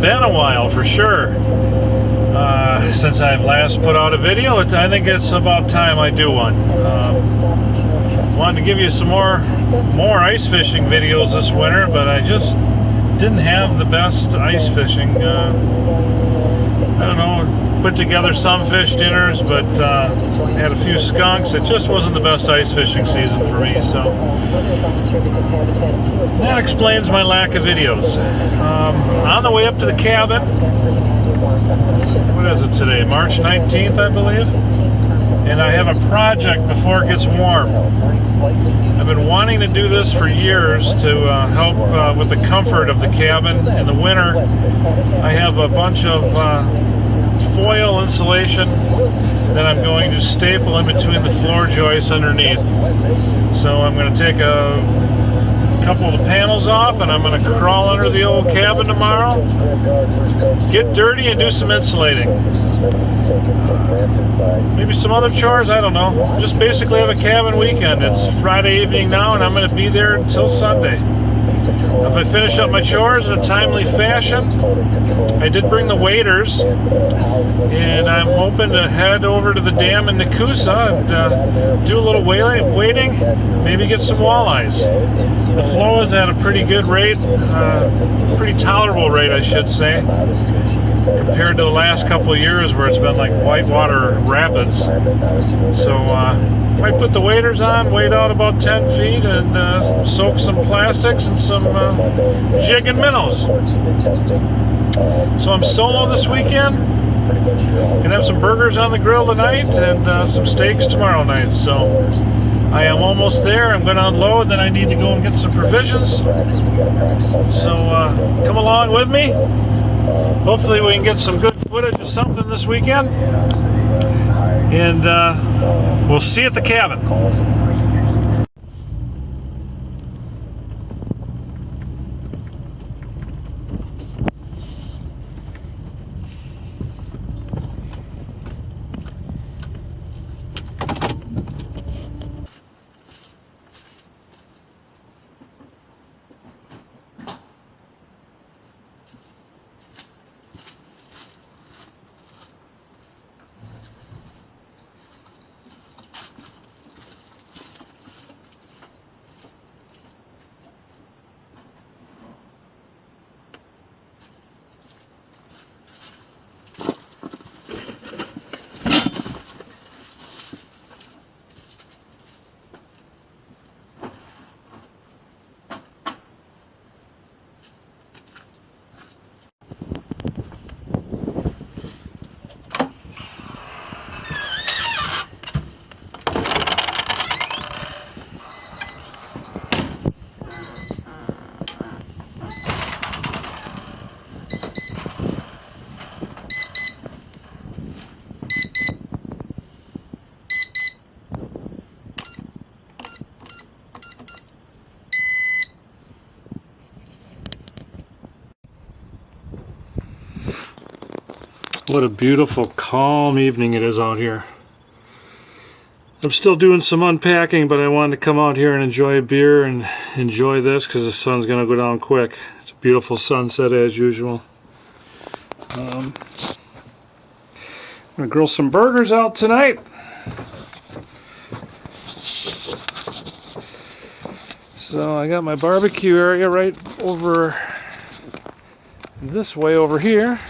been a while for sure since I've last put out a video. I think it's about time I do one. Wanted to give you some more ice fishing videos this winter, but I just didn't have the best ice fishing. I don't know, put together some fish dinners, but had a few skunks. It just wasn't the best ice fishing season for me, so that explains my lack of videos. On the way up to the cabin, what is it today? March 19th, I believe? And I have a project before it gets warm. I've been wanting to do this for years to help with the comfort of the cabin in the winter. I have a bunch of foil insulation that I'm going to staple in between the floor joists underneath. So I'm going to take a couple of the panels off and I'm going to crawl under the old cabin tomorrow, get dirty and do some insulating. Maybe some other chores, I don't know. Just basically have a cabin weekend. It's Friday evening now and I'm going to be there until Sunday. If I finish up my chores in a timely fashion, I did bring the waders, and I'm hoping to head over to the dam in Nakusa and do a little wading, maybe get some walleyes. The flow is at a pretty good rate, pretty tolerable rate, I should say, compared to the last couple of years where it's been like whitewater rapids. So might put the waders on, wade out about 10 feet, and soak some plastics and some jig and minnows. So I'm solo this weekend. Gonna have some burgers on the grill tonight and some steaks tomorrow night. So I am almost there. I'm going to unload, then I need to go and get some provisions. So come along with me. Hopefully we can get some good footage of something this weekend. And we'll see you at the cabin. What a beautiful, calm evening it is out here. I'm still doing some unpacking, but I wanted to come out here and enjoy a beer and enjoy this because the sun's going to go down quick. It's a beautiful sunset as usual. I'm going to grill some burgers out tonight. So I got my barbecue area right over this way over here.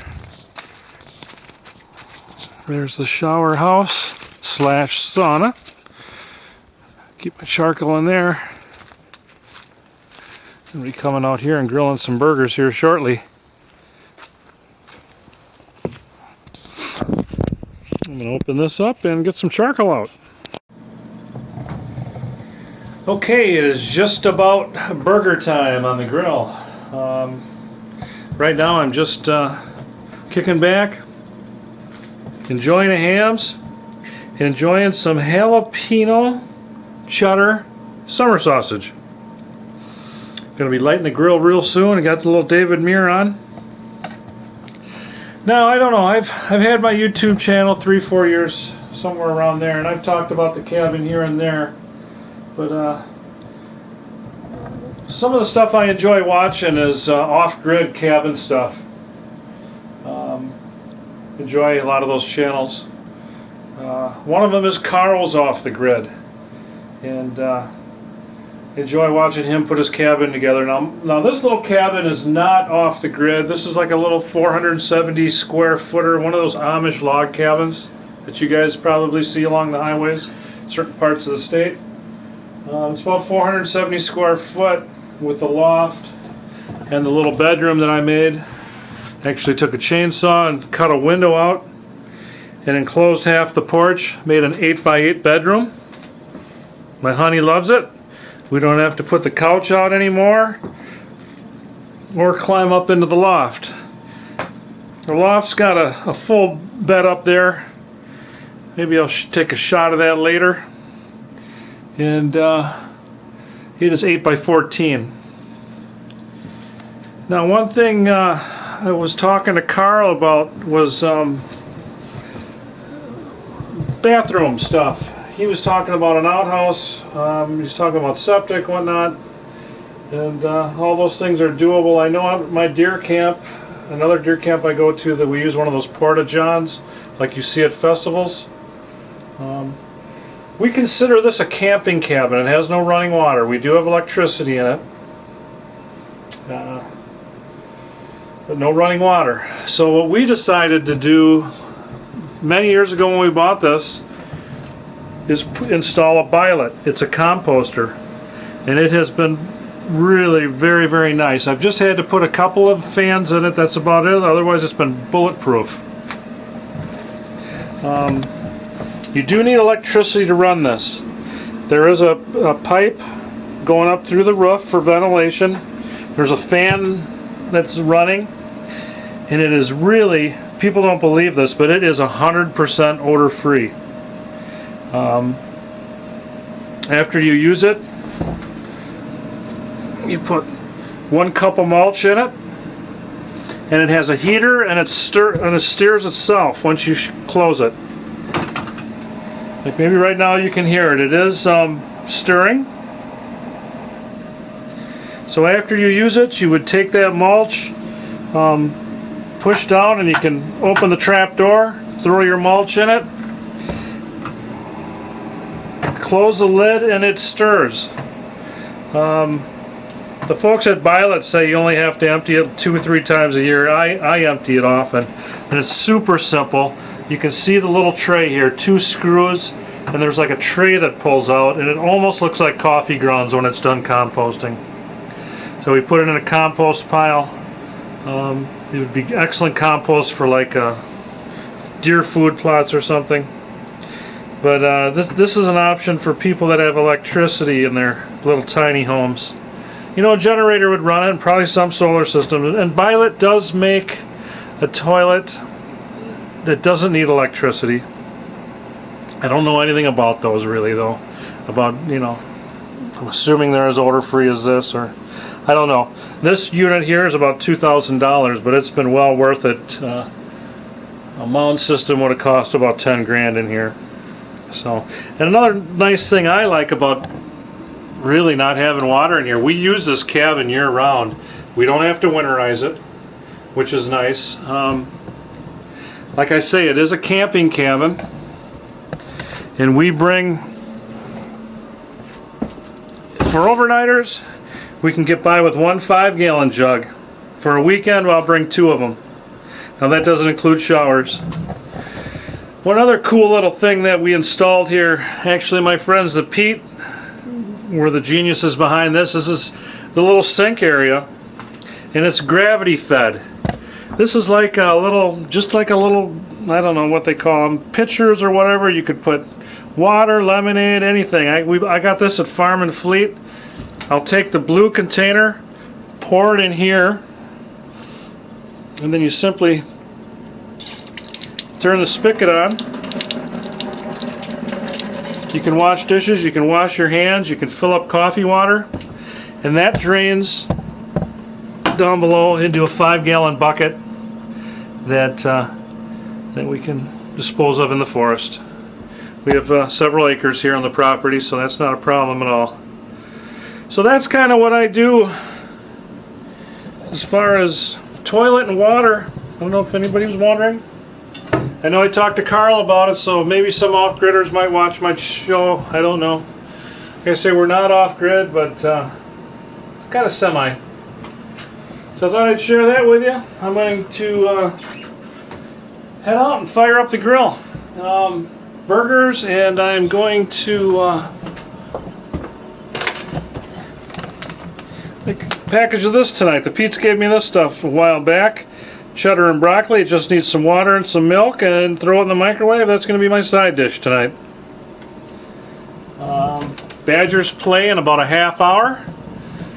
There's the shower house / sauna. Keep my charcoal in there. I'll be coming out here and grilling some burgers here shortly. I'm going to open this up and get some charcoal out. Okay, it is just about burger time on the grill. Right now I'm just kicking back, enjoying the hams, enjoying some jalapeno cheddar summer sausage. Gonna be lighting the grill real soon. I got the little David mirror on. Now I don't know, I've had my YouTube channel 3-4 years, somewhere around there, and I've talked about the cabin here and there, but some of the stuff I enjoy watching is off-grid cabin stuff. enjoy a lot of those channels. One of them is Carl's Off the Grid, and enjoy watching him put his cabin together. Now this little cabin is not off the grid. This is like a little 470 square footer, one of those Amish log cabins that you guys probably see along the highways in certain parts of the state. It's about 470 square foot with the loft and the little bedroom that I made. Actually took a chainsaw and cut a window out and enclosed half the porch, made an 8x8 bedroom. My honey loves it. We don't have to put the couch out anymore or climb up into the loft. The loft's got a full bed up there. Maybe I'll take a shot of that later. And it is 8x14. Now one thing I was talking to Carl about was bathroom stuff. He was talking about an outhouse, he's talking about septic, whatnot, and all those things are doable. I know at my deer camp, another deer camp I go to, that we use one of those porta-johns like you see at festivals. We consider this a camping cabin. It has no running water. We do have electricity in it, but no running water. So what we decided to do many years ago when we bought this is install a billet. It's a composter, and it has been really very, very nice. I've just had to put a couple of fans in it, that's about it. Otherwise it's been bulletproof. You do need electricity to run this. There is a pipe going up through the roof for ventilation. There's a fan that's running, and it is really, people don't believe this, but it is 100% odor free. After you use it, you put 1 cup of mulch in it, and it has a heater, and it steers itself once you close it. Like maybe right now you can hear it. It is stirring. So after you use it, you would take that mulch, push down, and you can open the trap door, throw your mulch in it, close the lid, and it stirs. The folks at Billet say you only have to empty it 2 or 3 times a year. I empty it often, and it's super simple. You can see the little tray here, 2 screws, and there's like a tray that pulls out, and it almost looks like coffee grounds when it's done composting. So we put it in a compost pile. It would be excellent compost for like deer food plots or something. But this is an option for people that have electricity in their little tiny homes. You know, a generator would run it, and probably some solar system. And Billet does make a toilet that doesn't need electricity. I don't know anything about those really, though. About, you know, I'm assuming they're as odor free as this, or I don't know. This unit here is about $2,000, but it's been well worth it. A mound system would have cost about 10 grand in here. So, and another nice thing I like about really not having water in here, we use this cabin year round. We don't have to winterize it, which is nice. Like I say, it is a camping cabin, and we bring, for overnighters, we can get by with 1 5-gallon jug. For a weekend, I'll bring 2 of them. Now that doesn't include showers. One other cool little thing that we installed here, actually my friends the Pete were the geniuses behind this. This is the little sink area, and it's gravity fed. This is like a little, just like a little, I don't know what they call them, pitchers or whatever. You could put water, lemonade, anything. I got this at Farm and Fleet. I'll take the blue container, pour it in here, and then you simply turn the spigot on. You can wash dishes, you can wash your hands, you can fill up coffee water, and that drains down below into a 5-gallon bucket that we can dispose of in the forest. We have several acres here on the property, so that's not a problem at all. So that's kind of what I do as far as toilet and water. I don't know if anybody was wondering. I know I talked to Carl about it, so maybe some off-gridders might watch my show. I don't know. Like I say, we're not off-grid, but kind of semi. So I thought I'd share that with you. I'm going to head out and fire up the grill. Burgers, and I'm going to make a package of this tonight. The Pete's gave me this stuff a while back. Cheddar and broccoli. It just needs some water and some milk, and throw it in the microwave. That's going to be my side dish tonight. Badgers play in about a half hour,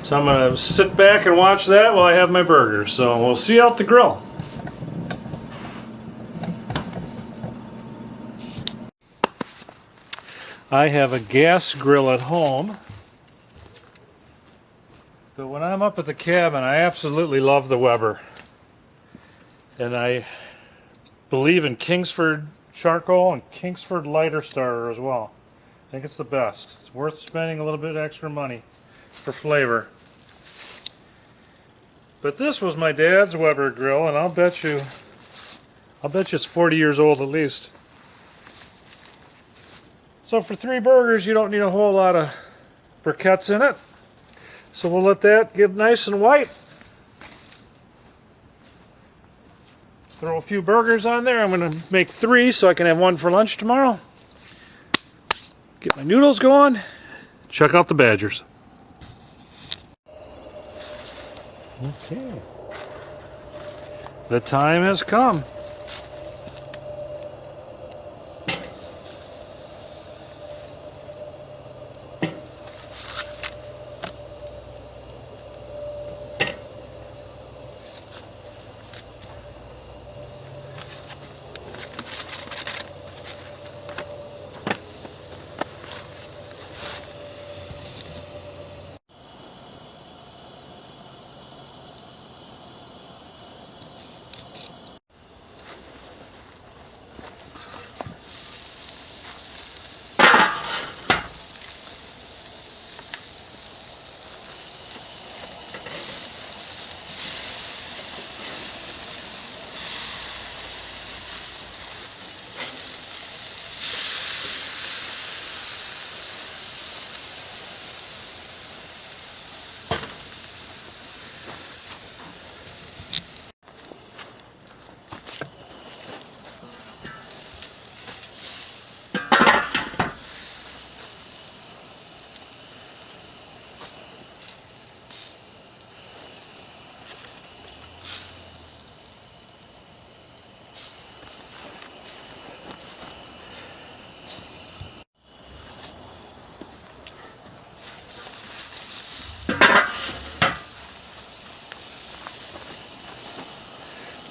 so I'm going to sit back and watch that while I have my burgers. So we'll see you out the grill. I have a gas grill at home, but when I'm up at the cabin, I absolutely love the Weber. And I believe in Kingsford charcoal and Kingsford lighter starter as well. I think it's the best. It's worth spending a little bit extra money for flavor. But this was my dad's Weber grill, and I'll bet you it's 40 years old at least. So for 3 burgers, you don't need a whole lot of briquettes in it. So we'll let that get nice and white. Throw a few burgers on there. I'm going to make 3 so I can have 1 for lunch tomorrow. Get my noodles going. Check out the Badgers. Okay. The time has come.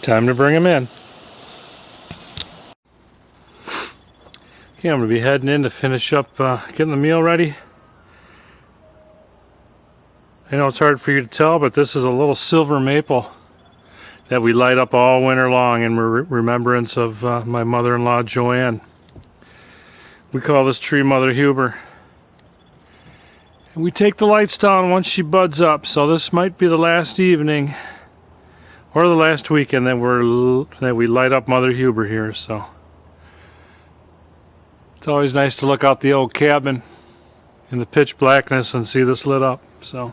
Time to bring them in. Okay, I'm going to be heading in to finish up getting the meal ready. I know it's hard for you to tell, but this is a little silver maple that we light up all winter long in remembrance of my mother-in-law Joanne. We call this tree Mother Huber. And we take the lights down once she buds up, so this might be the last evening or the last weekend that we light up Mother Huber here. So it's always nice to look out the old cabin in the pitch blackness and see this lit up. So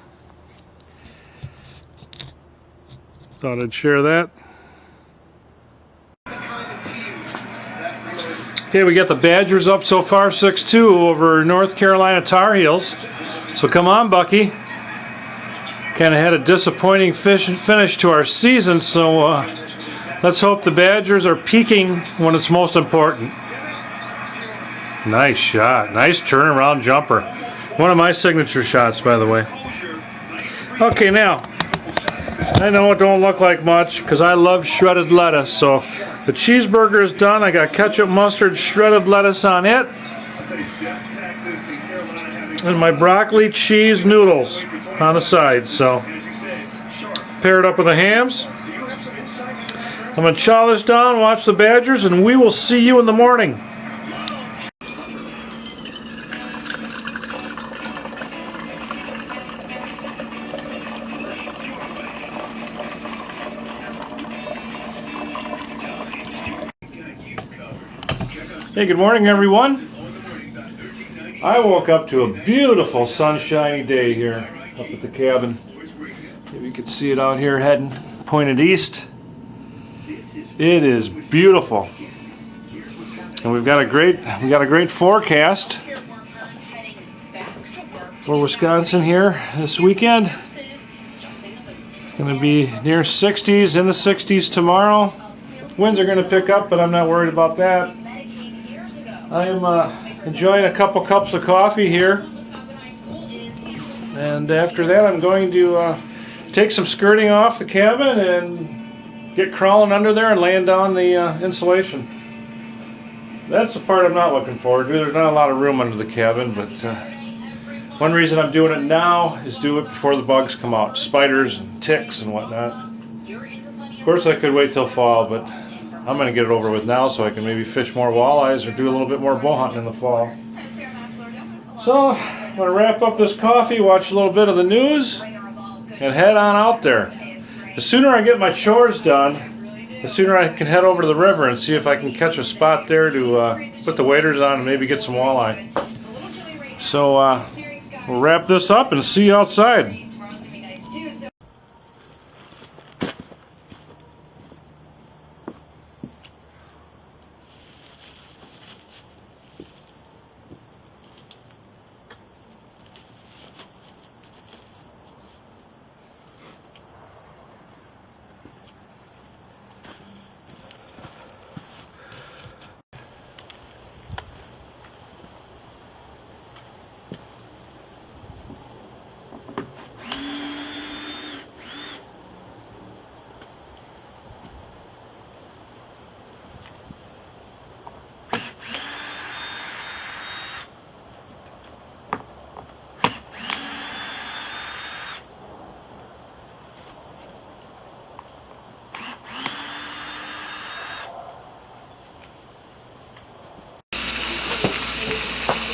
thought I'd share that. Okay, we got the Badgers up so far 6-2 over North Carolina Tar Heels. So come on, Bucky. Kind of had a disappointing finish to our season, so let's hope the Badgers are peaking when it's most important. Nice shot. Nice turnaround jumper. One of my signature shots, by the way. Okay, now, I know it don't look like much because I love shredded lettuce, so the cheeseburger is done. I got ketchup, mustard, shredded lettuce on it. And my broccoli cheese noodles on the side, so pair it up with the hams. I'm going to chow this down, watch the Badgers, and we will see you in the morning. Hey, good morning everyone. I woke up to a beautiful sunshiny day here up at the cabin. Maybe you can see it out here heading pointed east. It is beautiful. And we've got a great forecast for Wisconsin here this weekend. It's going to be near 60s, in the 60s tomorrow. Winds are going to pick up, but I'm not worried about that. I am enjoying a couple cups of coffee here. And after that I'm going to take some skirting off the cabin and get crawling under there and laying down the insulation. That's the part I'm not looking forward to. There's not a lot of room under the cabin, but one reason I'm doing it now is do it before the bugs come out. Spiders and ticks and whatnot. Of course I could wait till fall, but I'm going to get it over with now so I can maybe fish more walleyes or do a little bit more bow hunting in the fall. So I'm going to wrap up this coffee, watch a little bit of the news, and head on out there. The sooner I get my chores done, the sooner I can head over to the river and see if I can catch a spot there to put the waders on and maybe get some walleye. So we'll wrap this up and see you outside.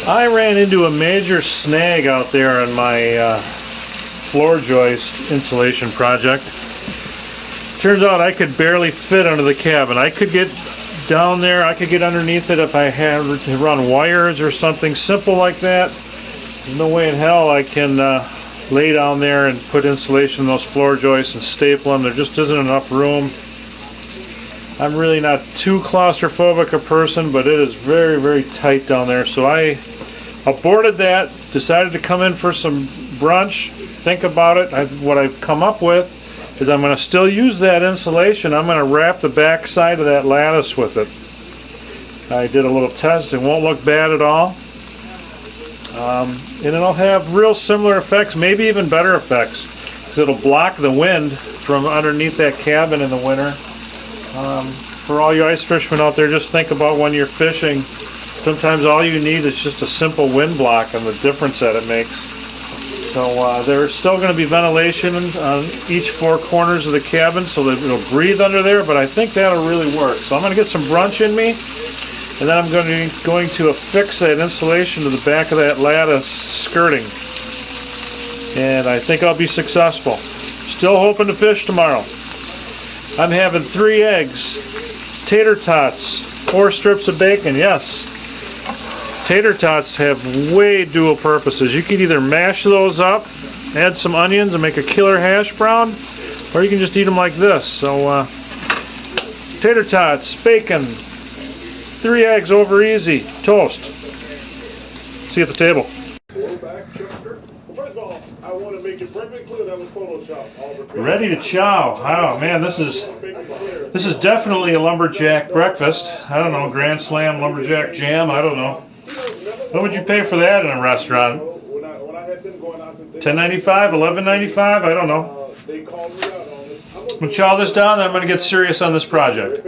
I ran into a major snag out there on my floor joist insulation project. Turns out I could barely fit under the cabin. I could get down there, I could get underneath it if I had to run wires or something simple like that. There's no way in hell I can lay down there and put insulation in those floor joists and staple them. There just isn't enough room. I'm really not too claustrophobic a person, but it is very, very tight down there. So I aborted that, decided to come in for some brunch, think about it. What I've come up with is I'm going to still use that insulation. I'm going to wrap the back side of that lattice with it. I did a little test. It won't look bad at all. And it'll have real similar effects, maybe even better effects, because it'll block the wind from underneath that cabin in the winter. For all you ice fishermen out there, just think about when you're fishing. Sometimes all you need is just a simple wind block and the difference that it makes. So there's still going to be ventilation on each four corners of the cabin so that it'll breathe under there, but I think that'll really work. So I'm going to get some brunch in me, and then I'm going to affix that insulation to the back of that lattice skirting. And I think I'll be successful. Still hoping to fish tomorrow. I'm having 3 eggs, tater tots, 4 strips of bacon, yes. Tater tots have way dual purposes. You can either mash those up, add some onions and make a killer hash brown, or you can just eat them like this. So tater tots, bacon, 3 eggs over easy, toast. See you at the table. Ready to chow. Oh man, this is definitely a lumberjack breakfast. I don't know, Grand Slam lumberjack jam, I don't know. What would you pay for that in a restaurant? $10.95, $11.95, I don't know. I'm going to chow this down, then I'm going to get serious on this project.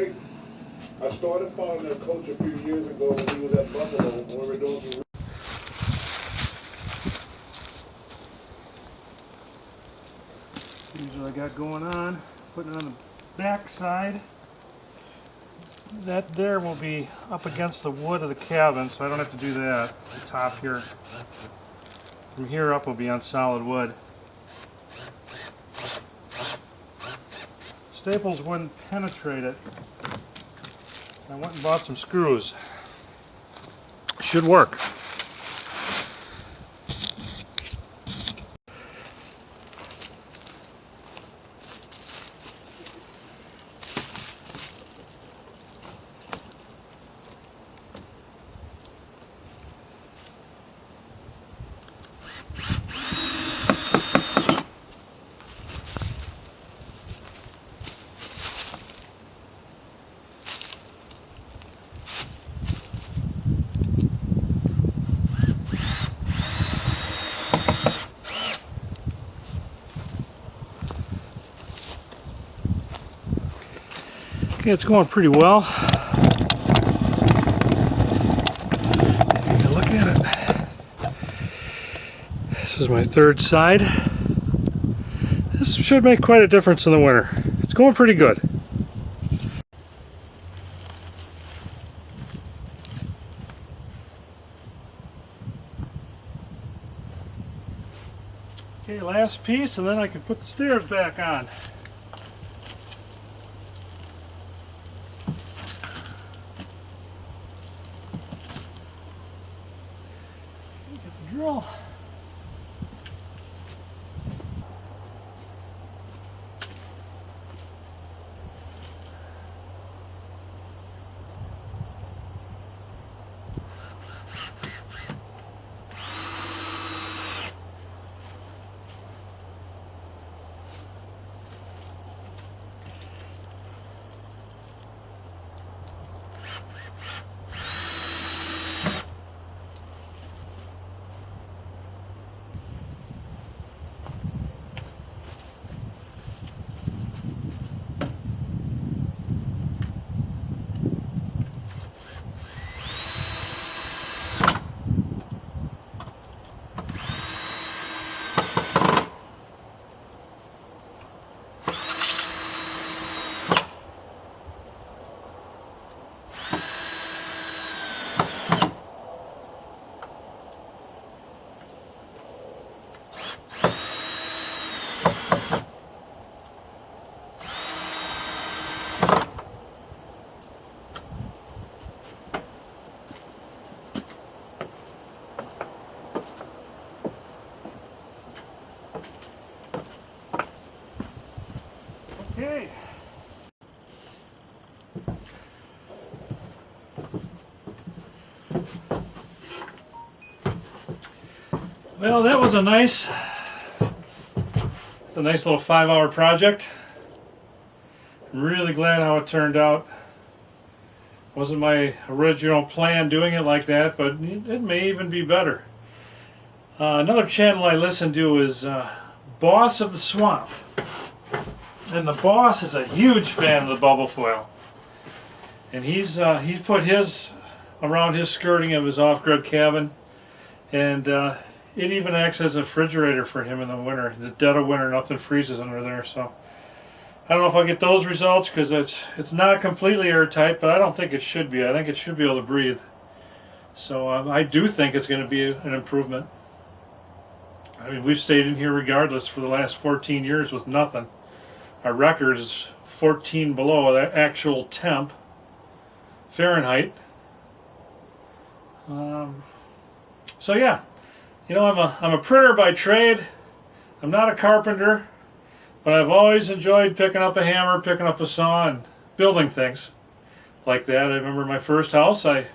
I started following their coach a few years ago when he was at Buffalo when we were doing some... Here's what I got going on. Putting it on the back side. That there will be up against the wood of the cabin, so I don't have to do that. The top here. From here up will be on solid wood. Staples wouldn't penetrate it. I went and bought some screws. should work. Okay, it's going pretty well. Take a look at it. This is my third side. This should make quite a difference in the winter. It's going pretty good. Okay, last piece, and then I can put the stairs back on. Get the drill. Okay. Well, that was a nice little 5-hour project. I'm really glad how it turned out. Wasn't my original plan doing it like that, but it may even be better. Another channel I listen to is Boss of the Swamp. And the boss is a huge fan of the bubble foil. And he's put his around his skirting of his off-grid cabin, and it even acts as a refrigerator for him in the winter. The dead of winter, nothing freezes under there. So I don't know if I'll get those results, because it's not completely airtight, but I don't think it should be. I think it should be able to breathe. So I do think it's going to be an improvement. I mean, we've stayed in here regardless for the last 14 years with nothing. Our record is 14 below the actual temp Fahrenheit. So yeah, you know, I'm a printer by trade. I'm not a carpenter, but I've always enjoyed picking up a hammer, picking up a saw, and building things like that. I remember my first house. One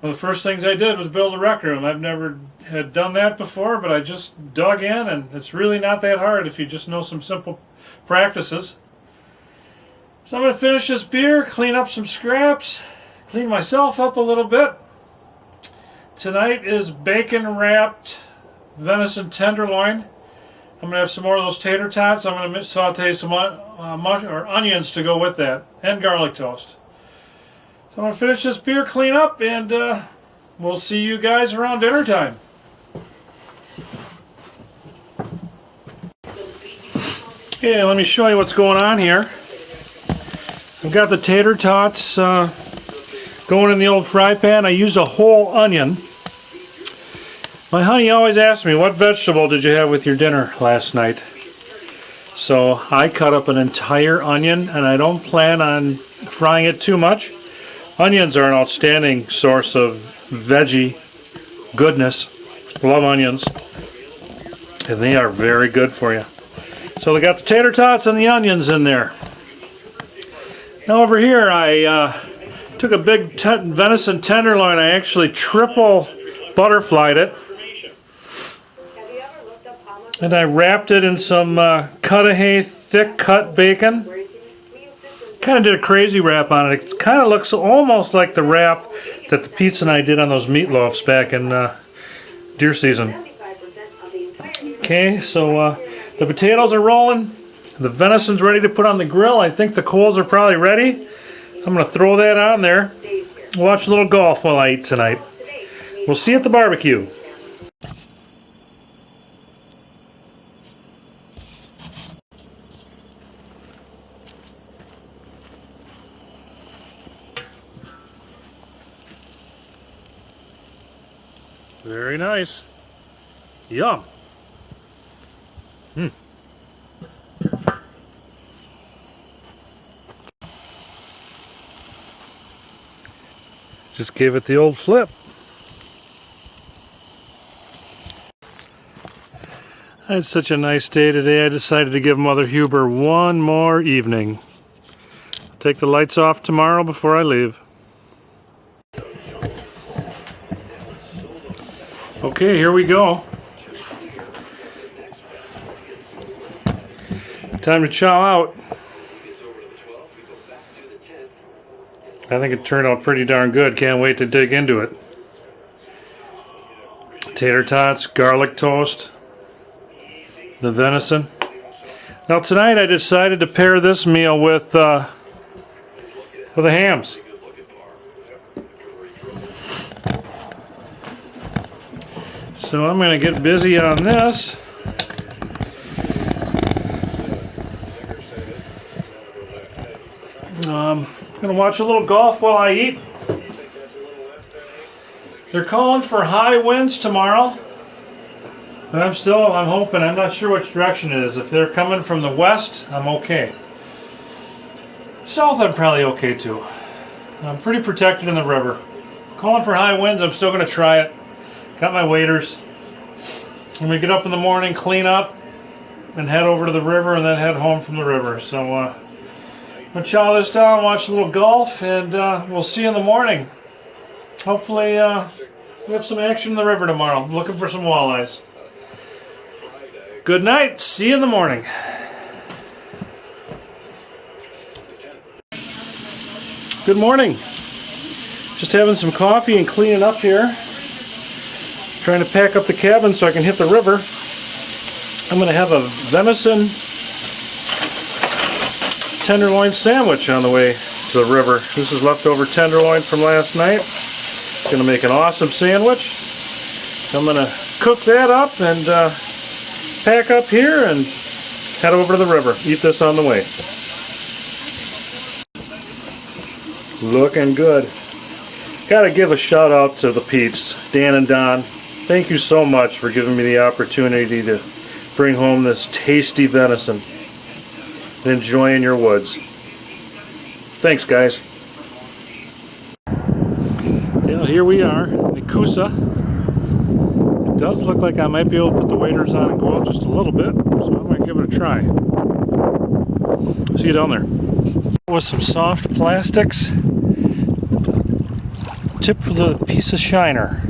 of the first things I did was build a rec room. I've never had done that before, but I just dug in, and it's really not that hard if you just know some simple practices. So I'm going to finish this beer, clean up some scraps, clean myself up a little bit. Tonight is bacon wrapped venison tenderloin. I'm going to have some more of those tater tots. I'm going to saute some onions to go with that, and garlic toast. So I'm going to finish this beer, clean up, and we'll see you guys around dinner time. Okay, let me show you what's going on here. I've got the tater tots going in the old fry pan. I used a whole onion. My honey always asks me, what vegetable did you have with your dinner last night? So I cut up an entire onion, and I don't plan on frying it too much. Onions are an outstanding source of veggie goodness. Love onions. And they are very good for you. So we got the tater tots and the onions in there. Now over here I took a big venison tenderloin. I actually triple butterflied it. And I wrapped it in some cut-a-hay thick cut bacon. Kind of did a crazy wrap on it. It kind of looks almost like the wrap that the pizza and I did on those meatloafs back in deer season. Okay, so the potatoes are rolling. The venison's ready to put on the grill. I think the coals are probably ready. I'm going to throw that on there. Watch a little golf while I eat tonight. We'll see you at the barbecue. Very nice. Yum. Just gave it the old flip. I had such a nice day today, I decided to give Mother Huber one more evening. Take the lights off tomorrow before I leave. Okay, here we go. Time to chow out. I think it turned out pretty darn good. Can't wait to dig into it. Tater tots, garlic toast, the venison. Now tonight I decided to pair this meal with the hams. So I'm going to get busy on this. I'm going to watch a little golf while I eat. They're calling for high winds tomorrow. But I'm hoping, I'm not sure which direction it is. If they're coming from the west, I'm okay. South, I'm probably okay too. I'm pretty protected in the river. Calling for high winds, I'm still going to try it. Got my waders. I'm going to get up in the morning, clean up, and head over to the river, and then head home from the river. So I'm going to chow this down, watch a little golf, and we'll see you in the morning. Hopefully we have some action in the river tomorrow. I'm looking for some walleyes. Good night. See you in the morning. Good morning. Just having some coffee and cleaning up here. Trying to pack up the cabin so I can hit the river. I'm going to have a venison tenderloin sandwich on the way to the river. This is leftover tenderloin from last night. Going to make an awesome sandwich. I'm going to cook that up and pack up here and head over to the river. Eat this on the way. Looking good. Gotta give a shout out to the Pete's, Dan and Don. Thank you so much for giving me the opportunity to bring home this tasty venison and enjoy in your woods. Thanks, guys. Yeah, here we are in Nakusa. It does look like I might be able to put the waders on and go out just a little bit, so I'm going to give it a try. See you down there. With some soft plastics, tip for the piece of shiner.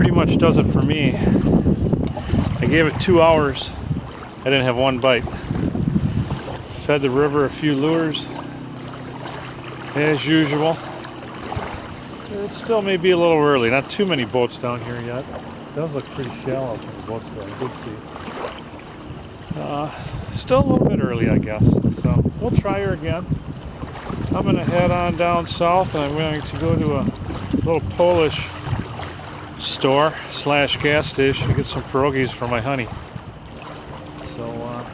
pretty much does it for me. I gave it 2 hours. I didn't have one bite. Fed the river a few lures, as usual. It still may be a little early. Not too many boats down here yet. It does look pretty shallow from the boats that I did see. Still a little bit early, I guess. So we'll try her again. I'm going to head on down south, and I'm going to go to a little Polish store / gas station to get some pierogies for my honey. So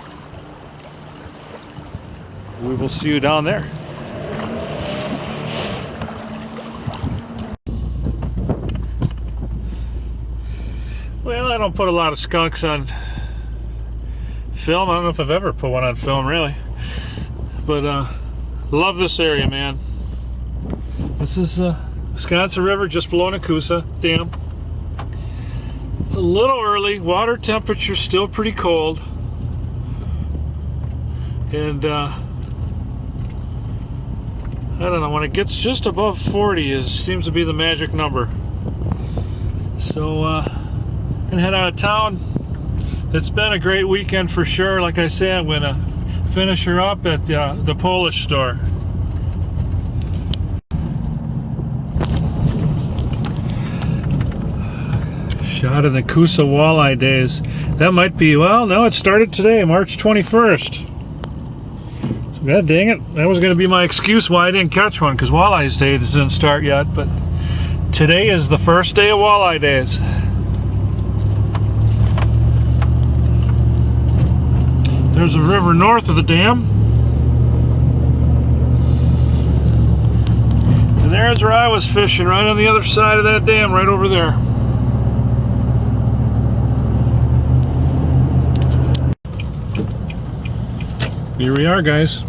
we will see you down there. Well, I don't put a lot of skunks on film. I don't know if I've ever put one on film, really. But love this area, man. This is Wisconsin River just below Nakusa Dam. It's a little early. Water temperature's still pretty cold. And I don't know, when it gets just above 40 seems to be the magic number. So gonna head out of town. It's been a great weekend for sure. Like I said, I'm gonna finish her up at the Polish store. Shot of Nakusa walleye days. That might be, well, no, it started today, March 21st. So, God dang it. That was going to be my excuse why I didn't catch one, because walleye day doesn't start yet, but today is the first day of walleye days. There's a river north of the dam. And there's where I was fishing, right on the other side of that dam, right over there. Here we are, guys.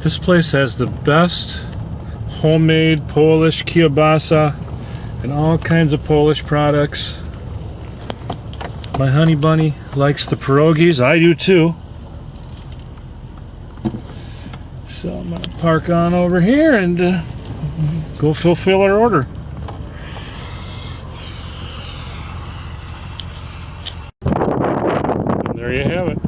This place has the best homemade Polish kielbasa and all kinds of Polish products. My honey bunny likes the pierogies. I do too. So I'm going to park on over here and go fulfill our order. And there you have it.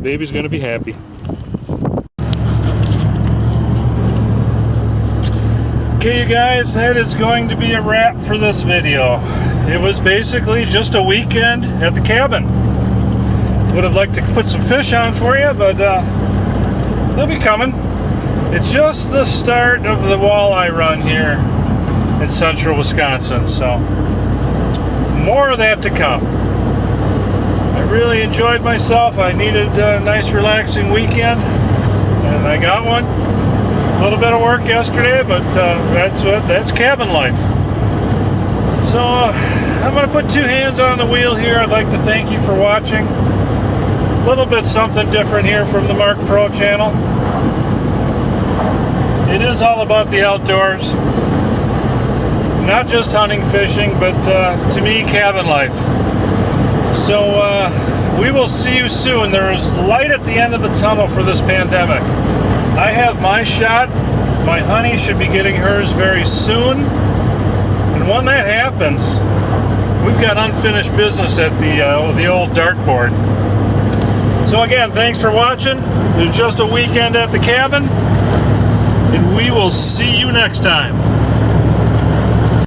Baby's gonna be happy. Okay, you guys, that is going to be a wrap for this video. It was basically just a weekend at the cabin. Would have liked to put some fish on for you, but they'll be coming. It's just the start of the walleye run here in central Wisconsin, so more of that to come. I really enjoyed myself. I needed a nice relaxing weekend, and I got one. A little bit of work yesterday, but that's cabin life. So I'm going to put 2 hands on the wheel here. I'd like to thank you for watching. A little bit something different here from the Mark Pro channel. It is all about the outdoors. Not just hunting, fishing, but to me, cabin life. So we will see you soon. There is light at the end of the tunnel for this pandemic. I have my shot. My honey should be getting hers very soon. And when that happens, we've got unfinished business at the old dartboard. So again, thanks for watching. It was just a weekend at the cabin, and we will see you next time.